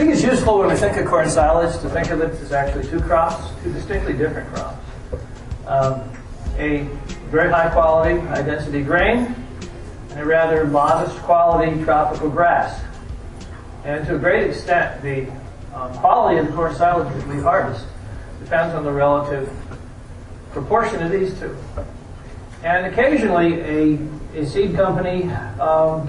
think it's useful when we think of corn silage to think of it as actually two crops, two distinctly different crops. A very high quality, high density grain, and a rather modest quality tropical grass. And to a great extent, the quality of the corn silage that we harvest depends on the relative proportion of these two. And occasionally a seed company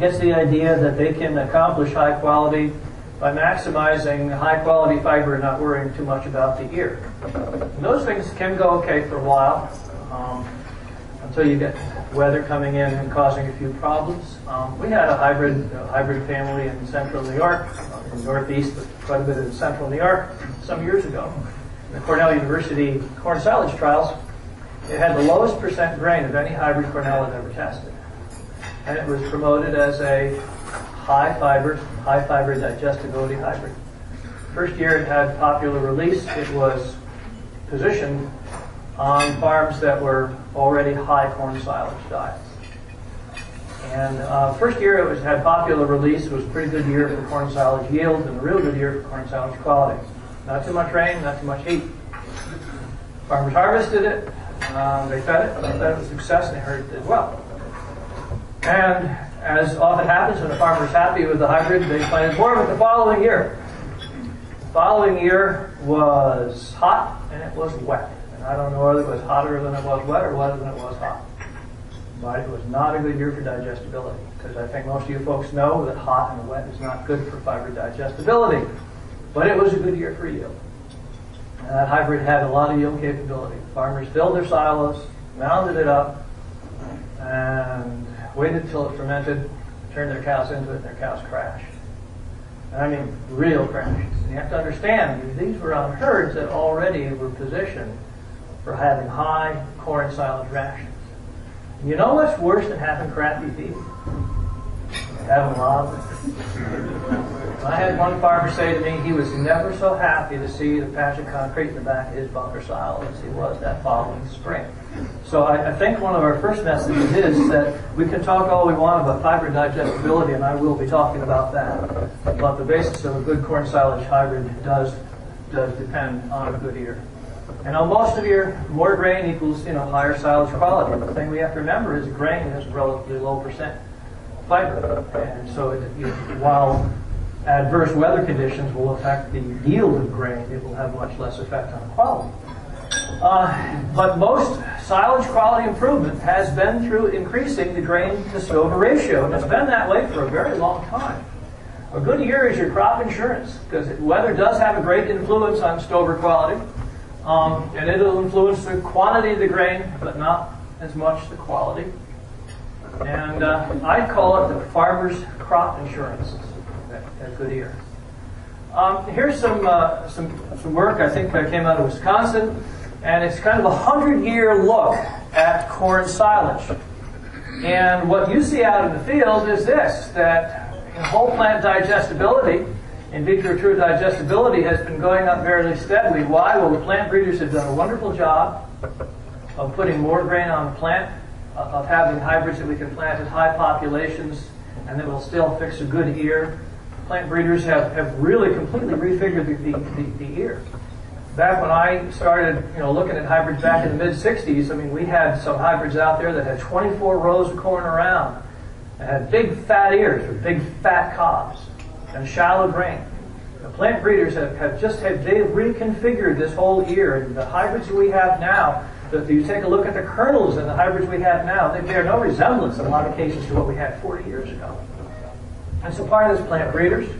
gets the idea that they can accomplish high quality by maximizing high quality fiber and not worrying too much about the ear. And those things can go okay for a while until you get weather coming in and causing a few problems. We had a hybrid family in central New York, in the northeast, but quite a bit in central New York some years ago. In the Cornell University Corn Silage Trials, it had the lowest percent grain of any hybrid Cornell had ever tested. And it was promoted as a high fiber digestibility hybrid. First year it had popular release. It was positioned on farms that were already high corn silage diets. And first year it had popular release. It was a pretty good year for corn silage yield and a real good year for corn silage quality. Not too much rain, not too much heat. Farmers harvested it. They fed it. They fed it with success, and they heard it did well. And as often happens when a farmer's happy with the hybrid, they planted more of it the following year. The following year was hot and it was wet. And I don't know whether it was hotter than it was wet or wetter than it was hot. But it was not a good year for digestibility, because I think most of you folks know that hot and wet is not good for fiber digestibility. But it was a good year for yield. And that hybrid had a lot of yield capability. Farmers filled their silos, mounded it up, and waited till it fermented, turned their cows into it, and their cows crashed. And I mean, real crashes. And you have to understand, these were on herds that already were positioned for having high corn silage rations. And you know what's worse than having crappy feed? Having a lot of it. I had one farmer say to me he was never so happy to see the patch of concrete in the back of his bunker silo as he was that following spring. So I think one of our first messages is that we can talk all we want about fiber digestibility, and I will be talking about that. But the basis of a good corn silage hybrid does depend on a good ear. And on most of your, more grain equals higher silage quality. The thing we have to remember is grain has a relatively low percent fiber, and so while adverse weather conditions will affect the yield of grain, it will have much less effect on quality. But most silage quality improvement has been through increasing the grain to stover ratio, and it's been that way for a very long time. A good year is your crop insurance, because weather does have a great influence on stover quality, and it'll influence the quantity of the grain, but not as much the quality. And I call it the farmer's crop insurance. That good ear. Here's some work I think that came out of Wisconsin, and it's kind of a 100-year look at corn silage. And what you see out in the field is this, that in whole plant digestibility, in vitro true digestibility has been going up fairly steadily. Why? Well, the plant breeders have done a wonderful job of putting more grain on the plant, of having hybrids that we can plant at high populations and that will still fix a good ear. Plant breeders have really completely refigured the ear. Back when I started looking at hybrids back in the mid-'60s, I mean, we had some hybrids out there that had 24 rows of corn around and had big fat ears with big fat cobs and shallow grain. The plant breeders they've reconfigured this whole ear, and the hybrids we have now, if you take a look at the kernels in the hybrids we have now, they bear no resemblance in a lot of cases to what we had 40 years ago. And so part of this plant breeders,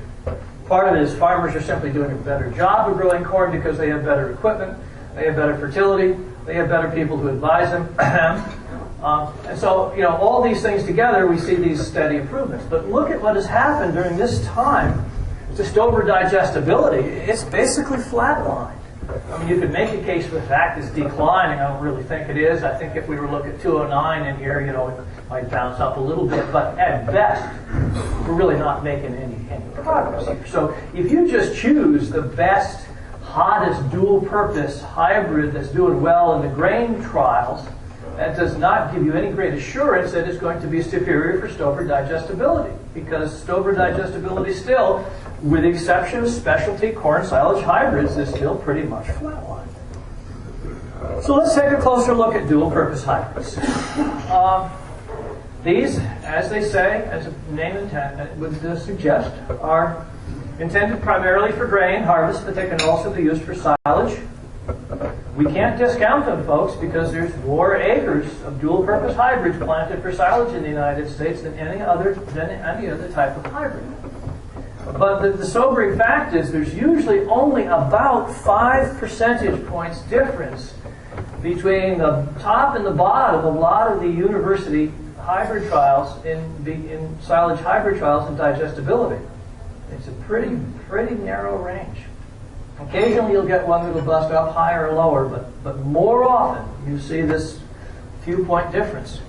part of it is farmers are simply doing a better job of growing corn because they have better equipment, they have better fertility, they have better people to advise them. And so, all these things together, we see these steady improvements. But look at what has happened during this time to stover digestibility. It's basically flatlined. I mean, you could make a case for the fact it's declining. I don't really think it is. I think if we were to look at 209 in here, it might bounce up a little bit. But at best, we're really not making any progress here. So if you just choose the best, hottest, dual-purpose hybrid that's doing well in the grain trials, that does not give you any great assurance that it's going to be superior for stover digestibility, because stover digestibility still with the exception of specialty corn silage hybrids, is still pretty much flatlined. So let's take a closer look at dual-purpose hybrids. These, as they say, as the name would suggest, are intended primarily for grain harvest, but they can also be used for silage. We can't discount them, folks, because there's more acres of dual-purpose hybrids planted for silage in the United States than any other type of hybrid. But the sobering fact is there's usually only about 5 percentage points difference between the top and the bottom of a lot of the university hybrid trials in silage hybrid trials and digestibility. It's a pretty narrow range. Occasionally you'll get one that will bust up higher or lower, but more often you see this few point difference.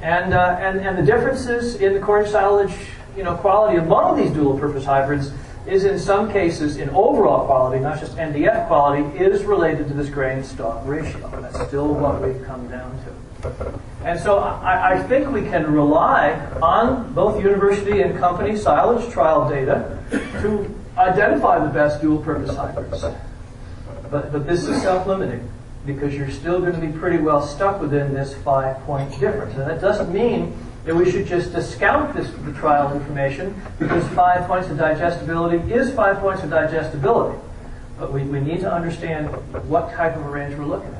And the differences in the corn silage quality among these dual-purpose hybrids is in some cases in overall quality, not just NDF quality, is related to this grain-stalk ratio. That's still what we come down to. And so I think we can rely on both university and company silage trial data to identify the best dual-purpose hybrids. But this is self-limiting because you're still going to be pretty well stuck within this 5-point difference. And that doesn't mean that we should just discount the trial information because 5 points of digestibility is 5 points of digestibility. But we need to understand what type of a range we're looking at.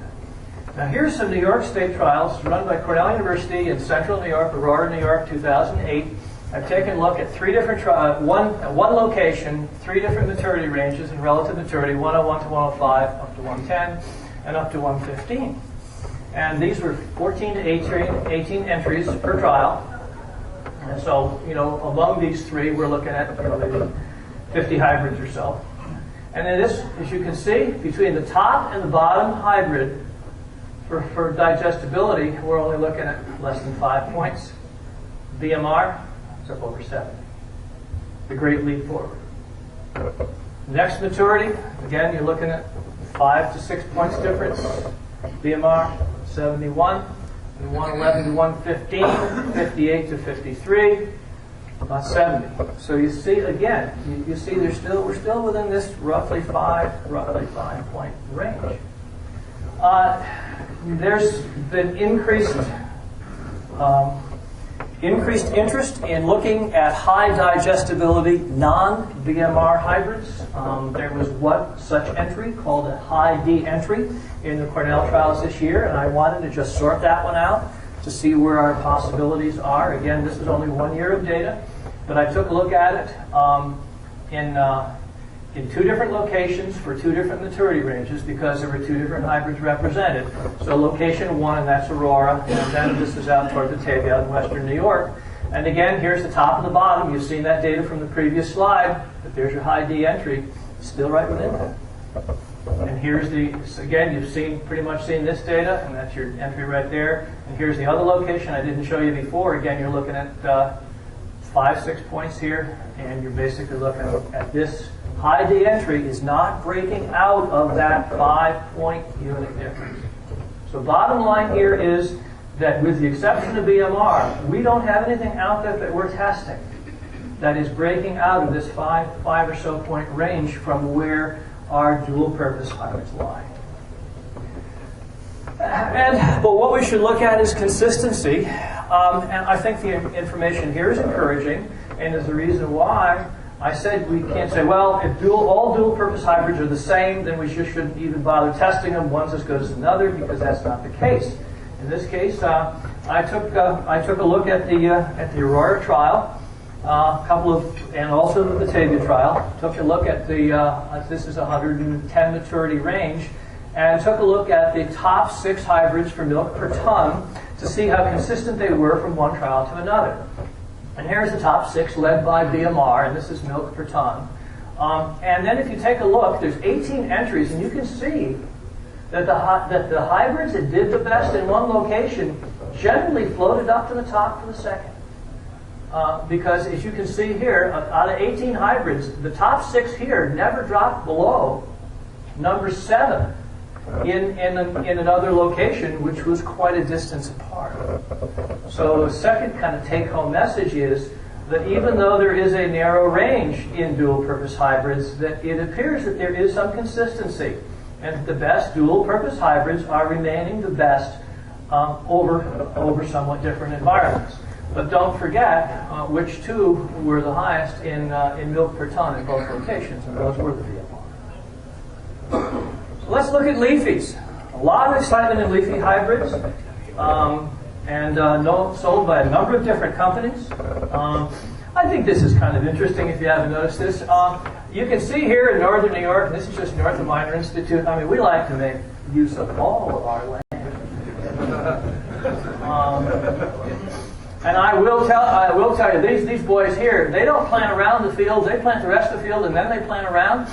Now here's some New York State trials run by Cornell University in Central New York, Aurora, New York, 2008. I've taken a look at 3 different one location, 3 different maturity ranges in relative maturity, 101 to 105, up to 110, and up to 115. And these were 14 to 18 entries per trial. And so, among these 3, we're looking at maybe 50 hybrids or so. And then this, as you can see, between the top and the bottom hybrid, for digestibility, we're only looking at less than 5 points. BMR, it's up over 7. The great leap forward. Next maturity, again, you're looking at 5 to 6 points difference. BMR, 71, and 111 to 115, 58 to 53, about 70. So you see, again, you see we're still within this roughly 5-point range. There's been increased interest in looking at high digestibility non-BMR hybrids. There was such entry called a high D entry in the Cornell Trials this year, and I wanted to just sort that one out to see where our possibilities are. Again, this is only 1 year of data, but I took a look at it in 2 different locations for 2 different maturity ranges because there were 2 different hybrids represented. So location 1, and that's Aurora, and then this is out toward Batavia in western New York. And again, here's the top and the bottom. You've seen that data from the previous slide, but there's your high D entry, still right within that. And here's again, you've pretty much seen this data, and that's your entry right there. And here's the other location I didn't show you before. Again, you're looking at 5-6 points here, and you're basically looking at this. High D entry is not breaking out of that 5-point unit difference. So bottom line here is that with the exception of BMR, we don't have anything out there that we're testing that is breaking out of this 5 or so point range from where our dual-purpose hybrids lie. But what we should look at is consistency. And I think the information here is encouraging, and is the reason why I said we can't say, well, if all dual-purpose hybrids are the same, then we just shouldn't even bother testing them. One's as good as another, because that's not the case. In this case, I took a look at the Aurora trial, and also the Batavia trial. Took a look at this is 110 maturity range, and took a look at the top 6 hybrids for milk per ton to see how consistent they were from one trial to another. And here's the top 6 led by BMR, and this is milk per ton. And then if you take a look, there's 18 entries, and you can see that the hybrids that did the best in one location generally floated up to the top for the second. Because as you can see here, out of 18 hybrids, the top 6 here never dropped below number 7 in another location, which was quite a distance apart. So the second kind of take-home message is that even though there is a narrow range in dual-purpose hybrids, that it appears that there is some consistency, and the best dual-purpose hybrids are remaining the best over somewhat different environments. But don't forget which two were the highest in milk per ton in both locations, and those were the BMR. So let's look at Leafys. A lot of excitement in Leafy hybrids, sold by a number of different companies. I think this is kind of interesting if you haven't noticed this. You can see here in northern New York, and this is just North of Minor Institute, I mean, we like to make use of all of our land. And I will tell you, these boys here, they don't plant around the field, they plant the rest of the field and then they plant around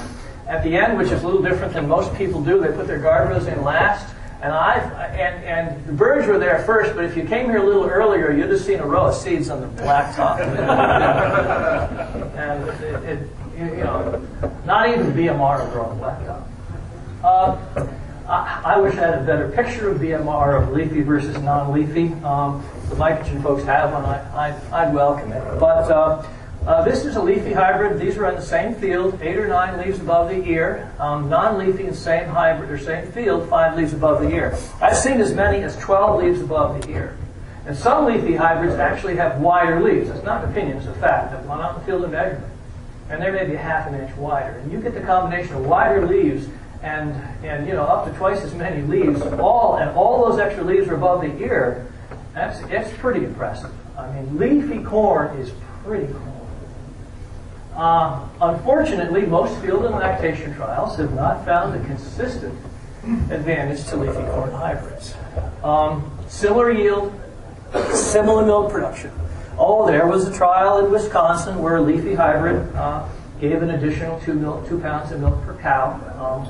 at the end, which is a little different than most people do. They put their guardrails in last. And the birds were there first, but if you came here a little earlier, you'd have seen a row of seeds on the blacktop. And not even BMR will grow on the blacktop. I wish I had a better picture of BMR of leafy versus non-leafy. The nitrogen folks have one. I'd welcome it. But this is a leafy hybrid. These are in the same field, 8 or 9 leaves above the ear. Non-leafy in same hybrid or same field, 5 leaves above the ear. I've seen as many as 12 leaves above the ear. And some leafy hybrids actually have wider leaves. It's not an opinion, it's a fact. I've gone out in the field and measured them. And they're maybe ½ an inch wider. And you get the combination of wider leaves and up to twice as many leaves, all those extra leaves are above the ear. It's pretty impressive. I mean, leafy corn is pretty cool. Unfortunately, most field and lactation trials have not found a consistent advantage to leafy corn hybrids. Similar yield, similar milk production. There was a trial in Wisconsin where a leafy hybrid gave an additional 2 pounds of milk per cow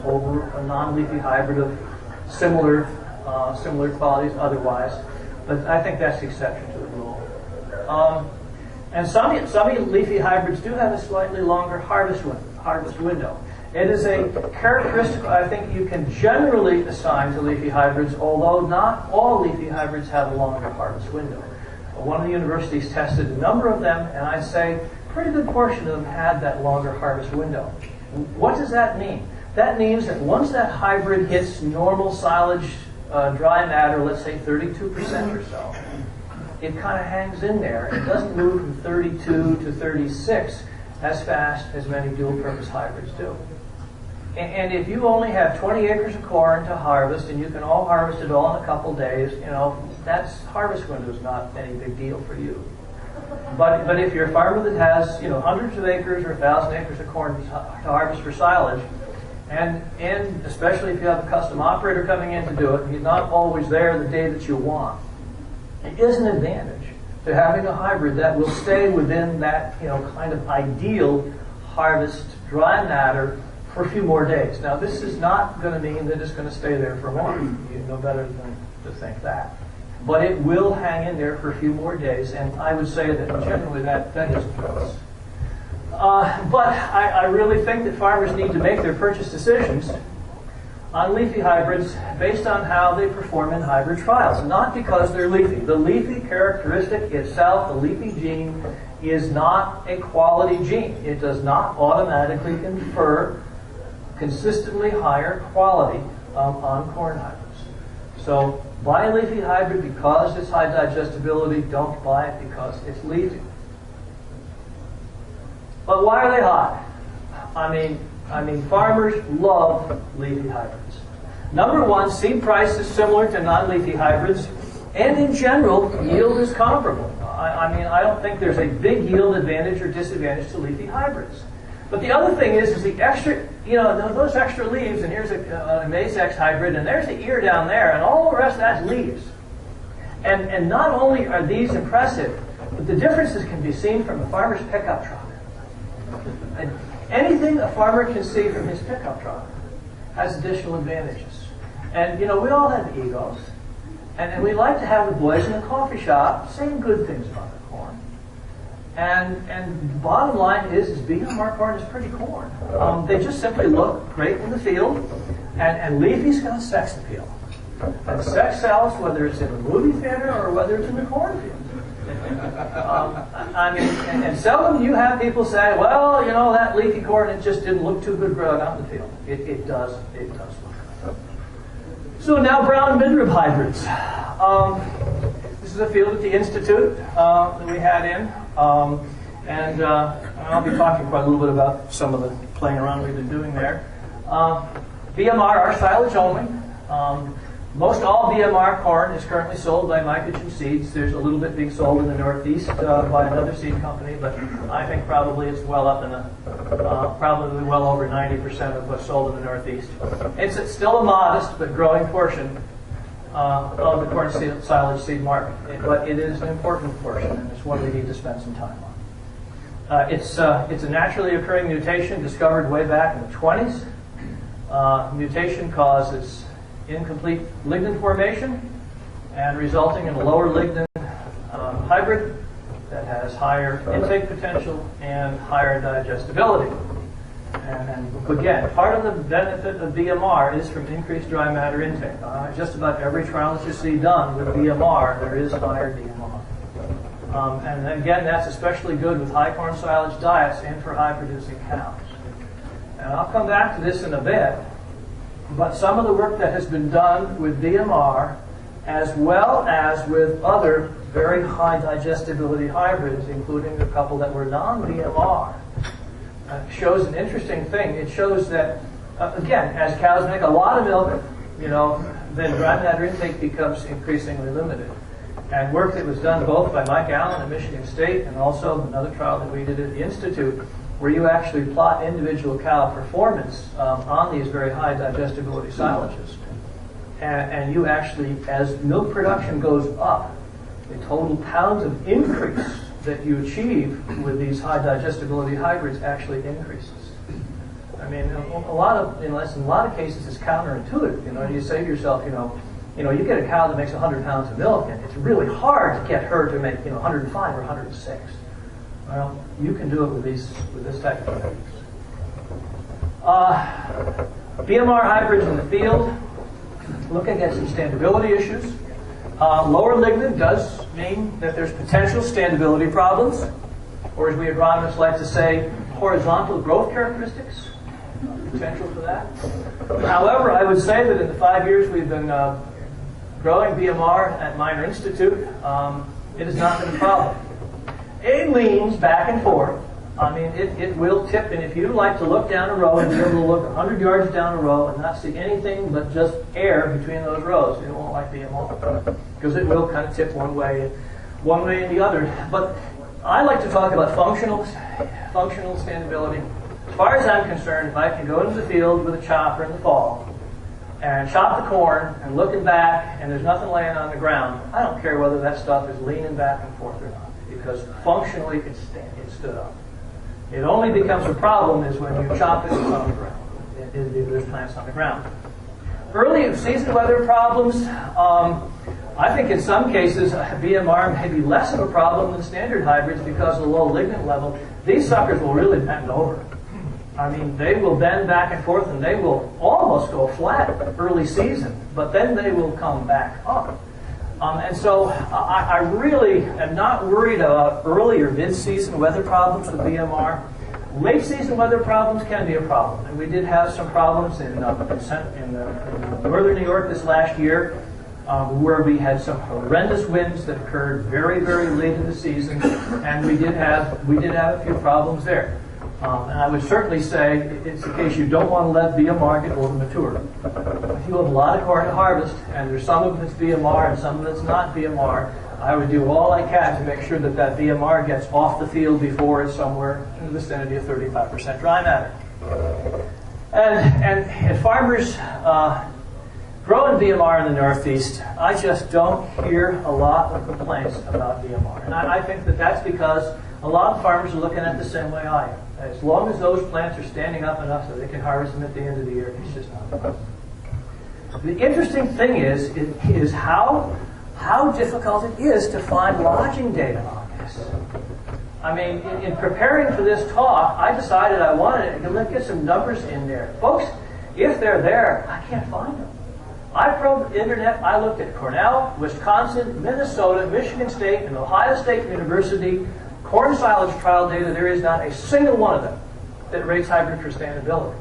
over a non-leafy hybrid of similar qualities otherwise. But I think that's the exception to the rule. And some leafy hybrids do have a slightly longer harvest window. It is a characteristic I think you can generally assign to leafy hybrids, although not all leafy hybrids have a longer harvest window. One of the universities tested a number of them, and I'd say a pretty good portion of them had that longer harvest window. What does that mean? That means that once that hybrid hits normal silage dry matter, let's say 32% or so, it kind of hangs in there. It doesn't move from 32 to 36 as fast as many dual-purpose hybrids do. And if you only have 20 acres of corn to harvest, and you can all harvest it all in a couple days, that's harvest window is not any big deal for you. But if you're a farmer that has hundreds of acres or 1,000 acres of corn to harvest for silage, and especially if you have a custom operator coming in to do it, he's not always there the day that you want. It is an advantage to having a hybrid that will stay within that kind of ideal harvest dry matter for a few more days. Now, this is not going to mean that it's going to stay there for more. You know better than to think that. But it will hang in there for a few more days, and I would say that generally that is the case. But I really think that farmers need to make their purchase decisions on leafy hybrids based on how they perform in hybrid trials, not because they're leafy. The leafy characteristic itself, the leafy gene, is not a quality gene. It does not automatically confer consistently higher quality on corn hybrids. So buy a leafy hybrid because it's high digestibility. Don't buy it because it's leafy. But why are they high? I mean, farmers love leafy hybrids. Number one, seed price is similar to non-leafy hybrids, and in general, yield is comparable. I don't think there's a big yield advantage or disadvantage to leafy hybrids. But the other thing is the extra, those extra leaves, and here's a Maize-X hybrid, and there's the ear down there, and all the rest of that's leaves. And not only are these impressive, but the differences can be seen from a farmer's pickup truck. Anything a farmer can see from his pickup truck has additional advantages. And, we all have egos. And we like to have the boys in the coffee shop saying good things about the corn. And the bottom line is BMR corn is pretty corn. They just simply look great in the field. And leafy's got sex appeal. And sex sells whether it's in the movie theater or whether it's in the cornfield. I mean, and seldom you have people say, well, you know, that leafy corn, it just didn't look too good growing out in the field. It does look good. So now brown midrib hybrids. This is a field at the Institute that we had in. And I'll be talking quite a little bit about some of the playing around we've been doing there. BMR are silage only. Most all BMR corn is currently sold by Mycogen Seeds. There's a little bit being sold in the Northeast by another seed company, but I think probably it's well up in the, probably well over 90% of what's sold in the Northeast. It's still a modest but growing portion of the corn silage seed market, but it is an important portion, and it's one we need to spend some time on. It's a naturally occurring mutation discovered way back in the 20s. Mutation causes incomplete lignin formation and resulting in a lower lignin hybrid that has higher intake potential and higher digestibility. And again, part of the benefit of BMR is from increased dry matter intake. Just about every trial that you see done with BMR, there is higher BMR. And again, that's especially good with high corn silage diets and for high producing cows. And I'll come back to this in a bit, but some of the work that has been done with BMR, as well as with other very high digestibility hybrids, including a couple that were non-BMR, shows an interesting thing. It shows that, again, as cows make a lot of milk, you know, then dry matter intake becomes increasingly limited. And work that was done both by Mike Allen at Michigan State and also another trial that we did at the Institute, where you actually plot individual cow performance on these very high digestibility silages. And you actually, as milk production goes up, the total pounds of increase that you achieve with these high digestibility hybrids actually increases. I mean, in a lot of cases, it's counterintuitive. You know, you say to yourself, you get a cow that makes 100 pounds of milk, and it's really hard to get her to make 105 or 106. Well, you can do it with this type of techniques. BMR hybrids in the field, looking at some standability issues. Lower lignin does mean that there's potential standability problems, or as we agronomists like to say, horizontal growth characteristics, potential for that. However, I would say that in the 5 years we've been growing BMR at Minor Institute, it has not been a problem. It leans back and forth. I mean, it will tip, and if you like to look down a row and be able to look 100 yards down a row and not see anything but just air between those rows, it won't like BMR, because it will kind of tip one way and the other. But I like to talk about functional standability. As far as I'm concerned, if I can go into the field with a chopper in the fall and chop the corn and looking back and there's nothing laying on the ground, I don't care whether that stuff is leaning back and forth or not, because functionally it stood up. It only becomes a problem is when you chop it on the ground. There's plants on the ground. Early season weather problems, I think in some cases BMR may be less of a problem than standard hybrids because of the low lignin level. These suckers will really bend over. I mean, they will bend back and forth and they will almost go flat early season, but then they will come back up. And so I really am not worried about early or mid-season weather problems with BMR. Late season weather problems can be a problem, and we did have some problems in northern New York this last year, where we had some horrendous winds that occurred very, very late in the season, and we did have a few problems there. And I would certainly say it's the case you don't want to let BMR get over mature. If you have a lot of corn to harvest, and there's some of it that's BMR and some of it's not BMR, I would do all I can to make sure that that BMR gets off the field before it's somewhere in the vicinity of 35% dry matter. And farmers growing BMR in the Northeast, I just don't hear a lot of complaints about BMR. And I think that that's because a lot of farmers are looking at it the same way I am. As long as those plants are standing up enough so they can harvest them at the end of the year, it's just not enough. The interesting thing is how difficult it is to find lodging data on this. I mean, in preparing for this talk, I decided I wanted to get some numbers in there. Folks, if they're there, I can't find them. I probed the internet. I looked at Cornell, Wisconsin, Minnesota, Michigan State, and Ohio State University corn silage trial data. There is not a single one of them that rates hybrid for standability.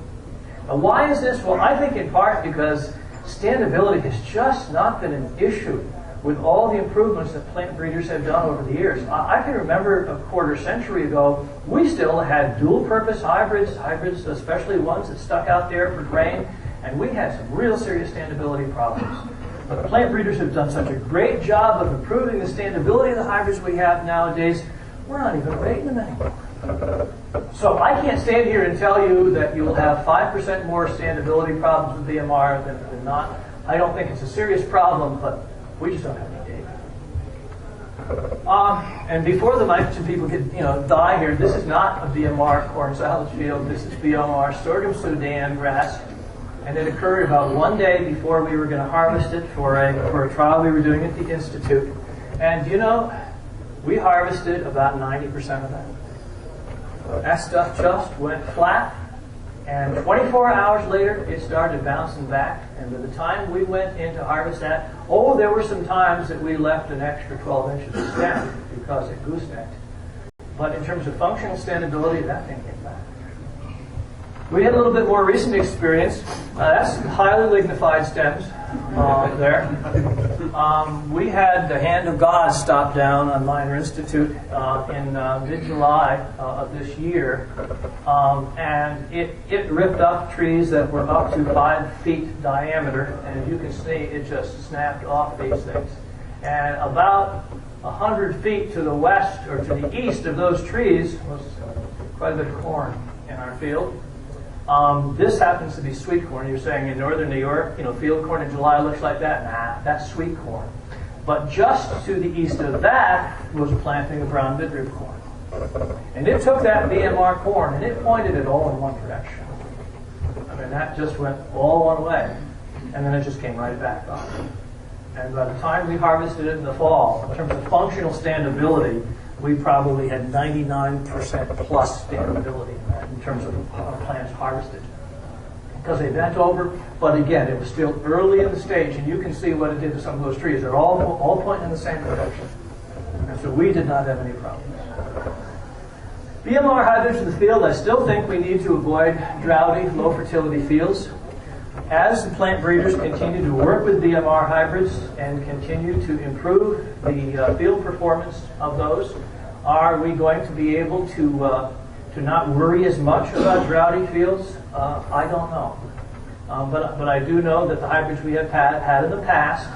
Now, why is this? Well, I think in part because standability has just not been an issue with all the improvements that plant breeders have done over the years. I can remember a quarter century ago, we still had dual-purpose hybrids, especially ones that stuck out there for grain, and we had some real serious standability problems. But plant breeders have done such a great job of improving the standability of the hybrids we have nowadays, we're not even rating them anymore. So I can't stand here and tell you that you'll have 5% more standability problems with BMR than not. I don't think it's a serious problem, but we just don't have any data. And before the nitrogen people could, die here, this is not a BMR corn silage field. This is BMR sorghum Sudan grass, and it occurred about one day before we were going to harvest it for a trial we were doing at the institute. And we harvested about 90% of that. That stuff just went flat. And 24 hours later, it started bouncing back. And by the time we went in to harvest that, there were some times that we left an extra 12 inches of stem because it goosenecked. But in terms of functional standability, that thing came back. We had a little bit more recent experience. That's highly lignified stems there. We had the Hand of God stop down on Minor Institute in mid-July of this year. And it ripped up trees that were up to 5 feet diameter. And as you can see, it just snapped off these things. And about 100 feet to the west or to the east of those trees was quite a bit of corn in our field. This happens to be sweet corn. You're saying in northern New York, field corn in July looks like that? Nah, that's sweet corn. But just to the east of that was planting of brown midrib corn. And it took that BMR corn and it pointed it all in one direction. I mean, that just went all one way. And then it just came right back up. And by the time we harvested it in the fall, in terms of functional standability, we probably had 99% plus standability in that in terms of plants harvested. Because they bent over, but again, it was still early in the stage, and you can see what it did to some of those trees. They're all pointing in the same direction. And so we did not have any problems. BMR hybrids in the field, I still think we need to avoid droughty, low fertility fields. As the plant breeders continue to work with BMR hybrids and continue to improve the field performance of those, are we going to be able to not worry as much about droughty fields? I don't know. But I do know that the hybrids we have had in the past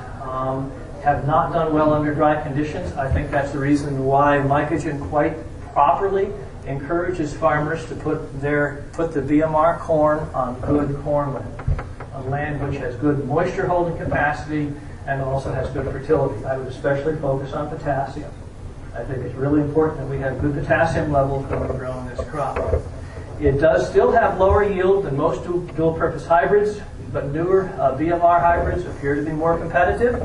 have not done well under dry conditions. I think that's the reason why Mycogen quite properly encourages farmers to put the BMR corn on good corn land. On land which has good moisture holding capacity and also has good fertility. I would especially focus on potassium. I think it's really important that we have good potassium levels when we're growing this crop. It does still have lower yield than most dual-purpose hybrids, but newer BMR hybrids appear to be more competitive.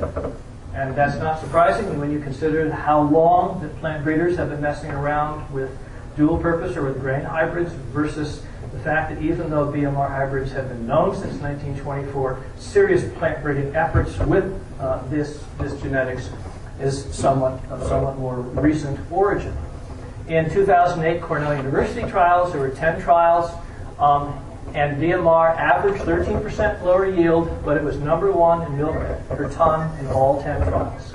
And that's not surprising when you consider how long that plant breeders have been messing around with dual-purpose or with grain hybrids versus the fact that even though BMR hybrids have been known since 1924, serious plant breeding efforts with this genetics is somewhat more recent origin. In 2008 Cornell University trials, there were 10 trials, and BMR averaged 13% lower yield, but it was number 1 in milk per ton in all 10 trials.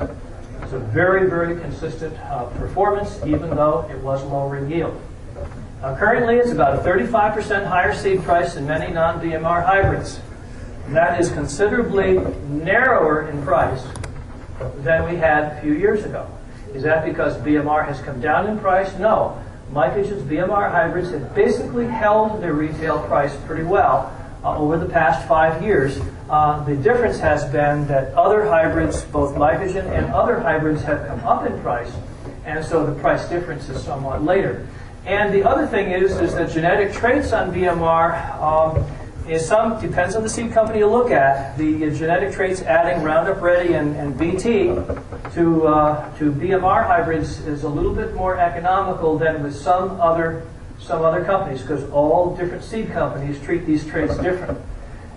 It's a very, very consistent performance, even though it was lower in yield. Currently, it's about a 35% higher seed price than many non-BMR hybrids. And that is considerably narrower in price than we had a few years ago. Is that because BMR has come down in price? No. Mycogen's BMR hybrids have basically held their retail price pretty well over the past 5 years. The difference has been that other hybrids, both Mycogen and other hybrids, have come up in price, and so the price difference is somewhat later. And the other thing is that genetic traits on BMR depends on the seed company you look at. The genetic traits adding Roundup Ready and BT to BMR hybrids is a little bit more economical than with some other companies, because all different seed companies treat these traits different.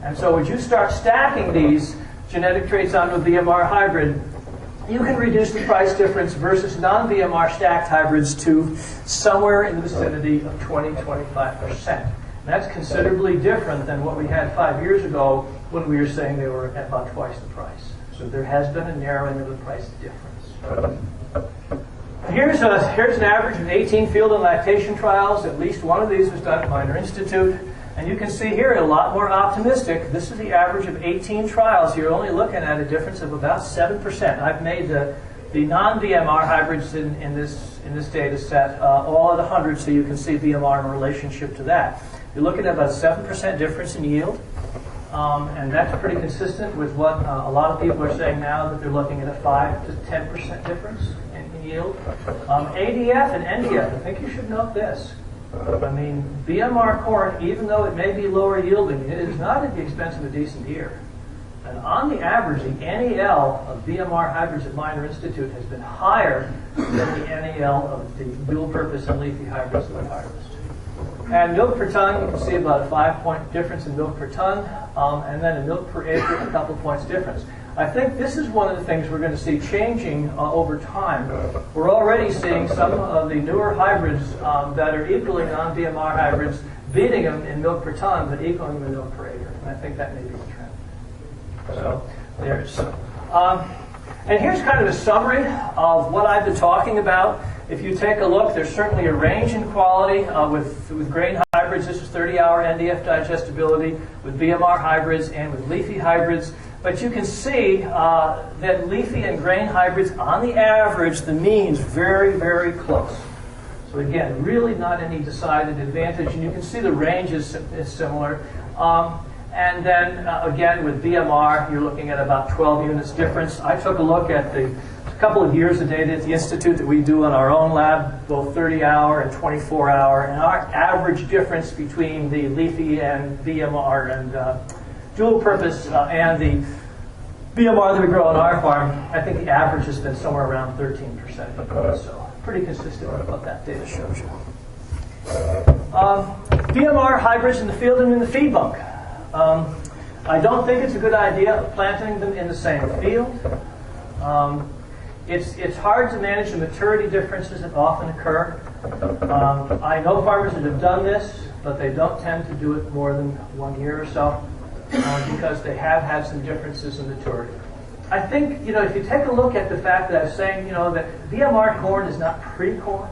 And so as you start stacking these genetic traits onto a BMR hybrid, you can reduce the price difference versus non-BMR stacked hybrids to somewhere in the vicinity of 20-25%. That's considerably different than what we had 5 years ago when we were saying they were at about twice the price. So there has been a narrowing of the price difference. Here's an average of 18 field and lactation trials. At least one of these was done at Minor Institute. And you can see here a lot more optimistic. This is the average of 18 trials. You're only looking at a difference of about 7%. I've made the non-BMR hybrids in this data set all at 100, so you can see BMR in relationship to that. You're looking at about 7% difference in yield. And that's pretty consistent with what a lot of people are saying now, that they're looking at a 5 to 10% difference in yield. ADF and NDF, I think you should note this. I mean, BMR corn, even though it may be lower yielding, it is not at the expense of a decent ear. And on the average, the NEL of BMR hybrids at Minor Institute has been higher than the NEL of the dual-purpose and leafy hybrids that we harvest. And milk per ton, you can see about a 5-point difference in milk per ton, and then in milk per acre, a couple points difference. I think this is one of the things we're going to see changing over time. We're already seeing some of the newer hybrids that are equaling non-BMR hybrids, beating them in milk per ton, but equaling them in milk per acre. And I think that may be the trend. So there's. And here's kind of a summary of what I've been talking about. If you take a look, there's certainly a range in quality with grain hybrids. This is 30-hour NDF digestibility, with BMR hybrids and with leafy hybrids. But you can see that leafy and grain hybrids, on the average, the mean's very, very close. So again, really not any decided advantage. And you can see the range is similar. And then, again, with BMR, you're looking at about 12 units difference. I took a look at a couple of years of data at the Institute that we do on our own lab, both 30-hour and 24-hour. And our average difference between the leafy and BMR and dual purpose and the BMR that we grow on our farm, I think the average has been somewhere around 13%. So pretty consistent with what that data shows you. BMR hybrids in the field and in the feed bunk. I don't think it's a good idea of planting them in the same field. It's hard to manage the maturity differences that often occur. I know farmers that have done this, but they don't tend to do it more than 1 year or so. Because they have had some differences in maturity. I think, if you take a look at the fact that I was saying, that BMR corn is not pretty corn,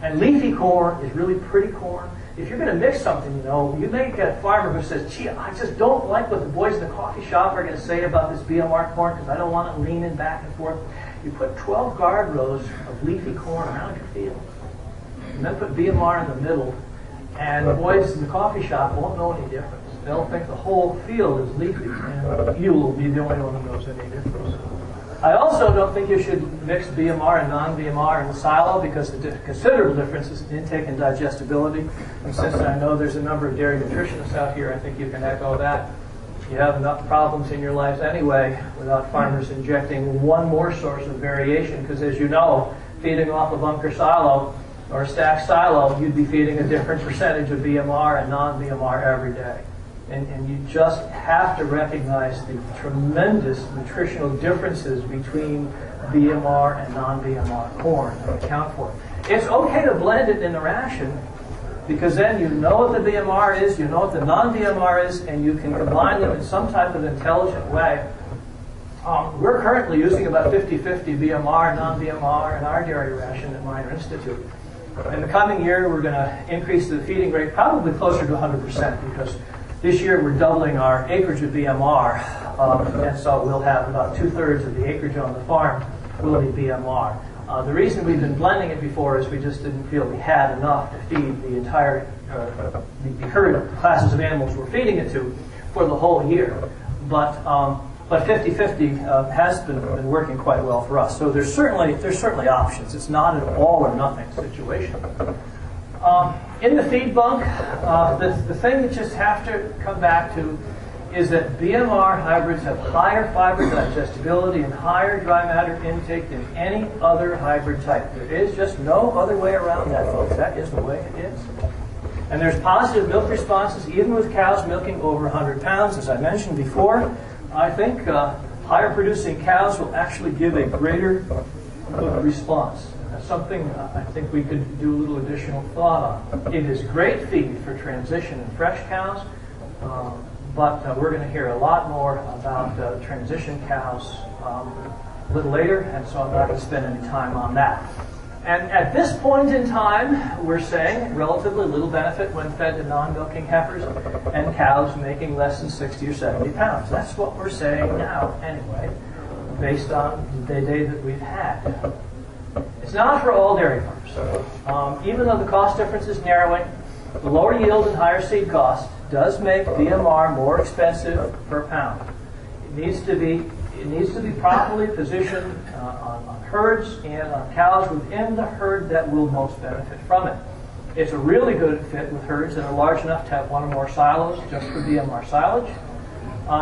and leafy corn is really pretty corn. If you're going to mix something, you may get a farmer who says, gee, I just don't like what the boys in the coffee shop are going to say about this BMR corn because I don't want it leaning back and forth. You put 12 guard rows of leafy corn around your field, and then put BMR in the middle, and the boys in the coffee shop won't know any difference. They'll think the whole field is leafy, and you will be the only one who knows any difference. I also don't think you should mix BMR and non-BMR in the silo because the considerable differences in intake and digestibility. And since I know there's a number of dairy nutritionists out here, I think you can echo that. You have enough problems in your lives anyway without farmers injecting one more source of variation, because as you know, feeding off a bunker silo or a stacked silo, you'd be feeding a different percentage of BMR and non-BMR every day. And you just have to recognize the tremendous nutritional differences between BMR and non-BMR corn and account for it. It's okay to blend it in the ration because then you know what the BMR is, you know what the non-BMR is, and you can combine them in some type of intelligent way. We're currently using about 50-50 BMR and non-BMR in our dairy ration at Minor Institute. In the coming year, we're going to increase the feeding rate probably closer to 100% because this year we're doubling our acreage of BMR, and so we'll have about 2/3 of the acreage on the farm will be BMR. The reason we've been blending it before is we just didn't feel we had enough to feed the entire the current classes of animals we're feeding it to for the whole year. But 50-50 has been working quite well for us. So there's certainly options. It's not an all or nothing situation. In the feed bunk, the thing you just have to come back to is that BMR hybrids have higher fiber digestibility and higher dry matter intake than any other hybrid type. There is just no other way around that, folks. That is the way it is. And there's positive milk responses even with cows milking over 100 pounds, as I mentioned before. I think higher producing cows will actually give a greater response. That's something I think we could do a little additional thought on. It is great feed for transition and fresh cows, but we're going to hear a lot more about transition cows a little later, and so I'm not going to spend any time on that. And at this point in time, we're saying relatively little benefit when fed to non-milking heifers and cows making less than 60 or 70 pounds. That's what we're saying now, anyway, based on the data that we've had. It's not for all dairy farms. Even though the cost difference is narrowing, the lower yield and higher seed cost does make BMR more expensive per pound. It needs to be properly positioned on herds and on cows within the herd that will most benefit from it. It's a really good fit with herds that are large enough to have one or more silos just for BMR silage.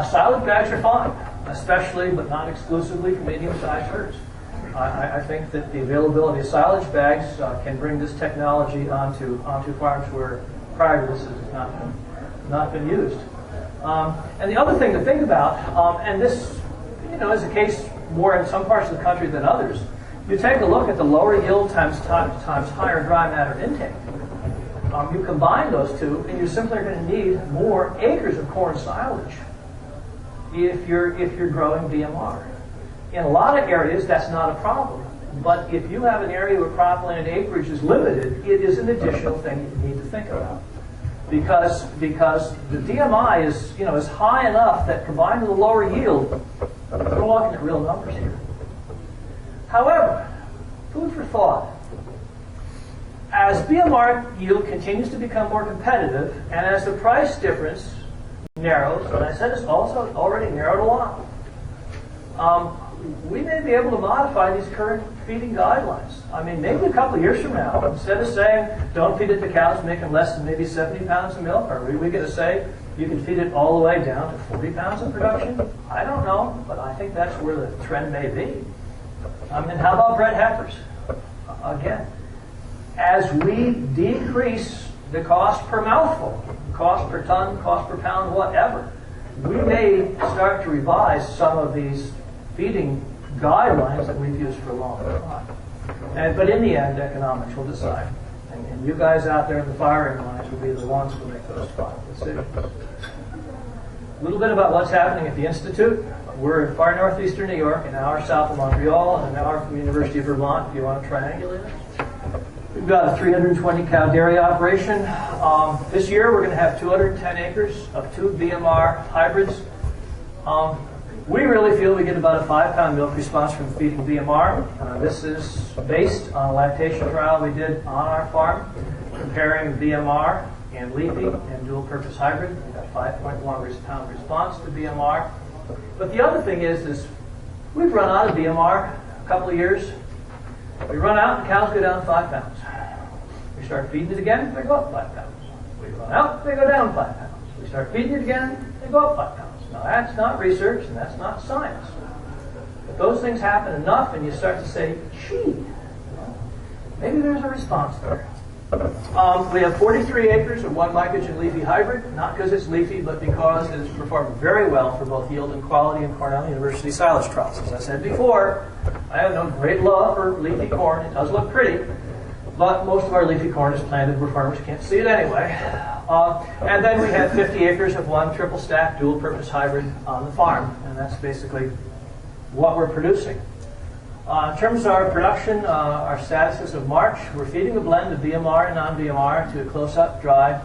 Silage bags are fine, especially but not exclusively for medium-sized herds. I think that the availability of silage bags can bring this technology onto farms where prior to this it has not been used. And the other thing to think about, and this is the case more in some parts of the country than others, you take a look at the lower yield times higher dry matter intake. You combine those two, and you're simply going to need more acres of corn silage if you're growing BMR. In a lot of areas, that's not a problem. But if you have an area where cropland acreage is limited, it is an additional thing you need to think about. Because the DMI is high enough that combined with a lower yield, we're looking at real numbers here. However, food for thought. As BMR yield continues to become more competitive, and as the price difference narrows, and I said it's also already narrowed a lot, we may be able to modify these current feeding guidelines. I mean, maybe a couple of years from now, instead of saying, don't feed it to cows making less than maybe 70 pounds of milk, are we going to say you can feed it all the way down to 40 pounds of production? I don't know, but I think that's where the trend may be. And how about bred heifers? Again, as we decrease the cost per mouthful, cost per ton, cost per pound, whatever, we may start to revise some of these feeding guidelines that we've used for a long time. But in the end, economics will decide. And you guys out there in the firing lines will be the ones who make those final decisions. A little bit about what's happening at the Institute. We're in far northeastern New York, an hour south of Montreal, and an hour from the University of Vermont, if you want to triangulate it. We've got a 320 cow dairy operation. This year, we're going to have 210 acres of 2 BMR hybrids. We really feel we get about a 5-pound milk response from feeding BMR. This is based on a lactation trial we did on our farm, comparing BMR and Leafy and dual-purpose hybrid. We got 5.1 pound response to BMR. But the other thing is we've run out of BMR a couple of years. We run out, and cows go down 5 pounds. We start feeding it again, they go up 5 pounds. We run out, they go down 5 pounds. We start feeding it again, they go up 5 pounds. Now, that's not research, and that's not science. But those things happen enough, and you start to say, gee, maybe there's a response there. We have 43 acres of 1 mycogen Leafy hybrid, not because it's leafy, but because it has performed very well for both yield and quality in Cornell University silage trials. As I said before, I have no great love for leafy corn. It does look pretty, but most of our leafy corn is planted where farmers can't see it anyway. And then we have 50 acres of 1 triple stack dual-purpose hybrid on the farm, and that's basically what we're producing. In terms of our production, our status as of March, we're feeding a blend of BMR and non-BMR to a close-up, dry,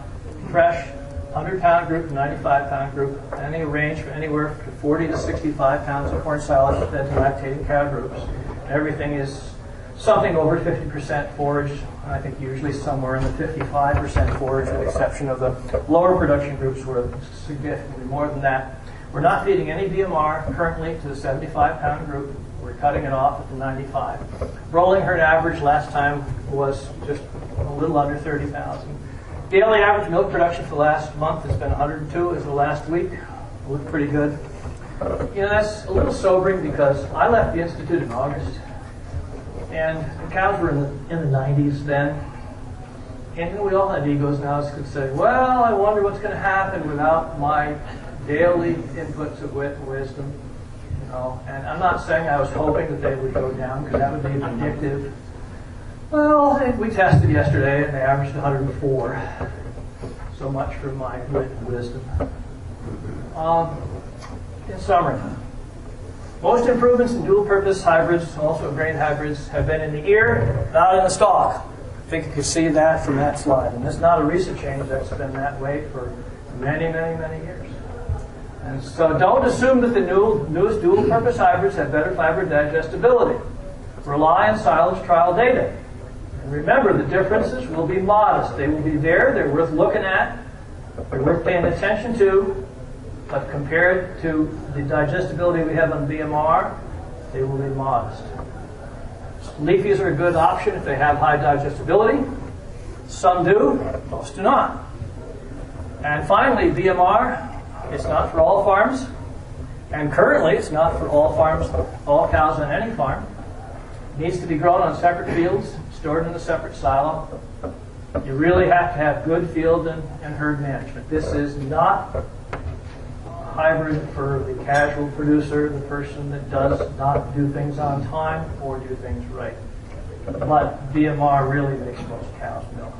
fresh, 100-pound group, 95-pound group, and they range from anywhere from 40 to 65 pounds of corn silage fed to lactating cow groups. Everything is something over 50% forage, and I think usually somewhere in the 55% forage, with the exception of the lower production groups where it's significantly more than that. We're not feeding any BMR currently to the 75-pound group. We're cutting it off at the 95. Rolling herd average last time was just a little under 30,000. Daily average milk production for the last month has been 102 as the last week. Looked pretty good. That's a little sobering because I left the Institute in August, and the cows were in the 90s then. And we all have egos now. It's going to say, well, I wonder what's going to happen without my daily inputs of wit and wisdom. You know, and I'm not saying I was hoping that they would go down because that would be addictive. Well, we tested yesterday and they averaged 104. So much for my wit and wisdom. In summary, most improvements in dual-purpose hybrids, also grain hybrids, have been in the ear, not in the stalk. I think you can see that from that slide. And it's not a recent change. That's been that way for many, many, many years. And so don't assume that the newest dual-purpose hybrids have better fiber digestibility. Rely on silage trial data. And remember, the differences will be modest. They will be there. They're worth looking at. They're worth paying attention to. But compared to the digestibility we have on BMR, they will be modest. Leafies are a good option if they have high digestibility. Some do, most do not. And finally, BMR, it's not for all farms. And currently, it's not for all farms, all cows on any farm. It needs to be grown on separate fields, stored in a separate silo. You really have to have good field and herd management. This is not hybrid for the casual producer, the person that does not do things on time or do things right. But BMR really makes most cows milk.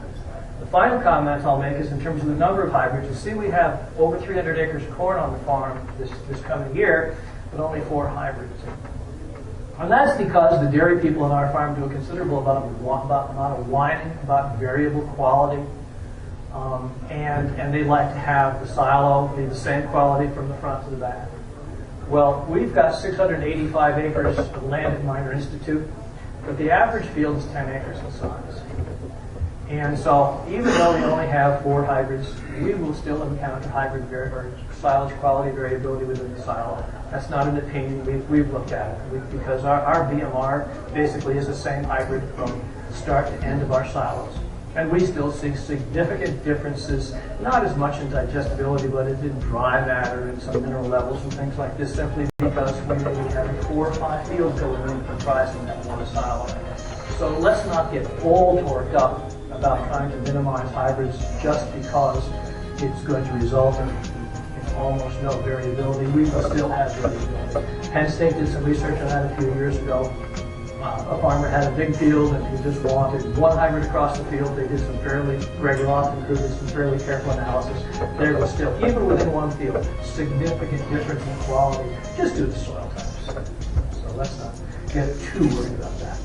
The final comment I'll make is in terms of the number of hybrids. You see we have over 300 acres of corn on the farm this coming year, but only 4 hybrids. And that's because the dairy people on our farm do a considerable amount of whining about variable quality. And they like to have the silo be the same quality from the front to the back. Well, we've got 685 acres of land at Minor Institute, but the average field is 10 acres in size. And so even though we only have 4 hybrids, we will still encounter hybrid or silage quality variability within the silo. That's not an opinion. We've looked at it because our BMR basically is the same hybrid from start to end of our silos. And we still see significant differences, not as much in digestibility, but in dry matter and some mineral levels and things like this, simply because we may be having 4 or 5 fields going in comprising that one silo. So let's not get all torqued up about trying to minimize hybrids just because it's going to result in almost no variability. We will still have variability. Penn State did some research on that a few years ago. A farmer had a big field and he just wanted 1 hybrid across the field. They did some Greg Roth included some fairly careful analysis. There was still, even within 1 field, significant difference in quality just due to soil types. So let's not get too worried about that.